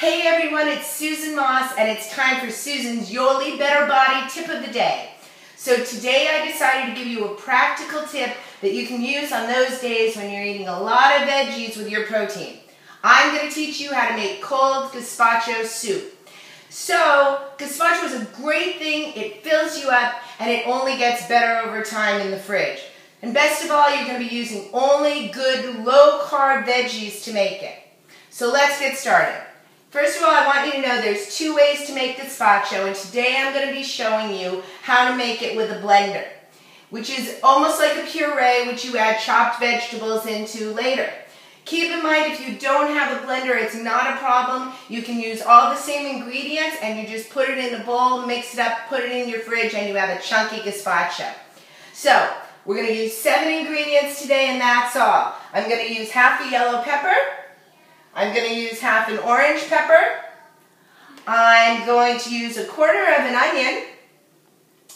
Hey everyone, it's Susan Moss and it's time for Susan's Yoli Better Body Tip of the Day. So today I decided to give you a practical tip that you can use on those days when you're eating a lot of veggies with your protein. I'm going to teach you how to make cold gazpacho soup. So gazpacho is a great thing, it fills you up and it only gets better over time in the fridge. And best of all, you're going to be using only good low-carb veggies to make it. So let's get started. First of all, I want you to know there's two ways to make gazpacho, and today I'm going to be showing you how to make it with a blender, which is almost like a puree, which you add chopped vegetables into later. Keep in mind, if you don't have a blender, it's not a problem. You can use all the same ingredients, and you just put it in a bowl, mix it up, put it in your fridge, and you have a chunky gazpacho. So, we're going to use 7 ingredients today, and that's all. I'm going to use half a yellow pepper. I'm going to use half an orange pepper. I'm going to use 1/4 of an onion.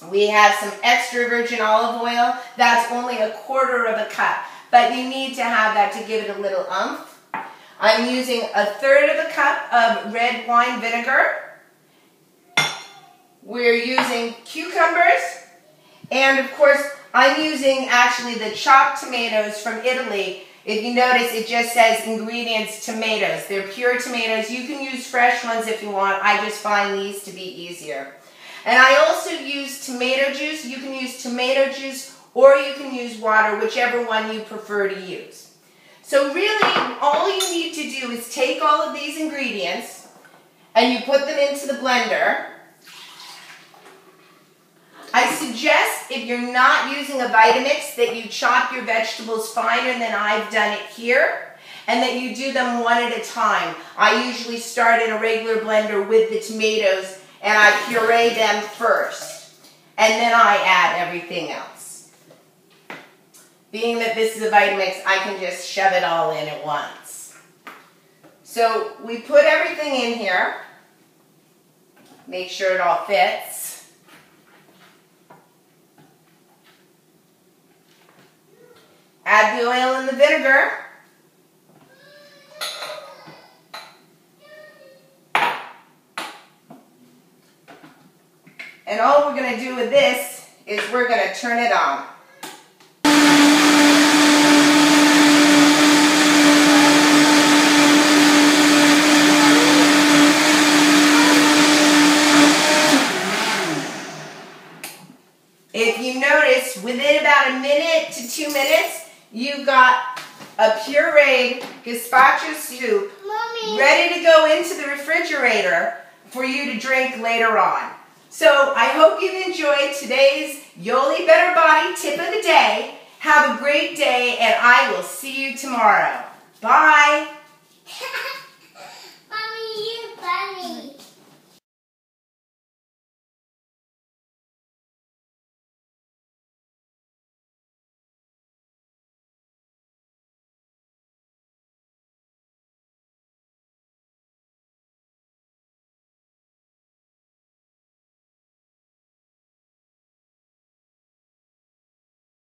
We have some extra virgin olive oil. That's only 1/4 of a cup, but you need to have that to give it a little oomph. I'm using 1/3 of a cup of red wine vinegar. We're using cucumbers, and of course, I'm using actually the chopped tomatoes from Italy. If you notice, it just says ingredients tomatoes. They're pure tomatoes. You can use fresh ones if you want. I just find these to be easier. And I also use tomato juice. You can use tomato juice or you can use water, whichever one you prefer to use. So really, all you need to do is take all of these ingredients and you put them into the blender. I suggest, if you're not using a Vitamix, that you chop your vegetables finer than I've done it here, and that you do them one at a time. I usually start in a regular blender with the tomatoes, and I puree them first, and then I add everything else. Being that this is a Vitamix, I can just shove it all in at once. So we put everything in here, make sure it all fits. Add the oil and the vinegar. And all we're going to do with this is we're going to turn it on. If you notice, within about 1 minute to 2 minutes, you've got a pureed gazpacho soup ready to go into the refrigerator for you to drink later on. So I hope you've enjoyed today's Yoli Better Body Tip of the Day. Have a great day, and I will see you tomorrow. Bye.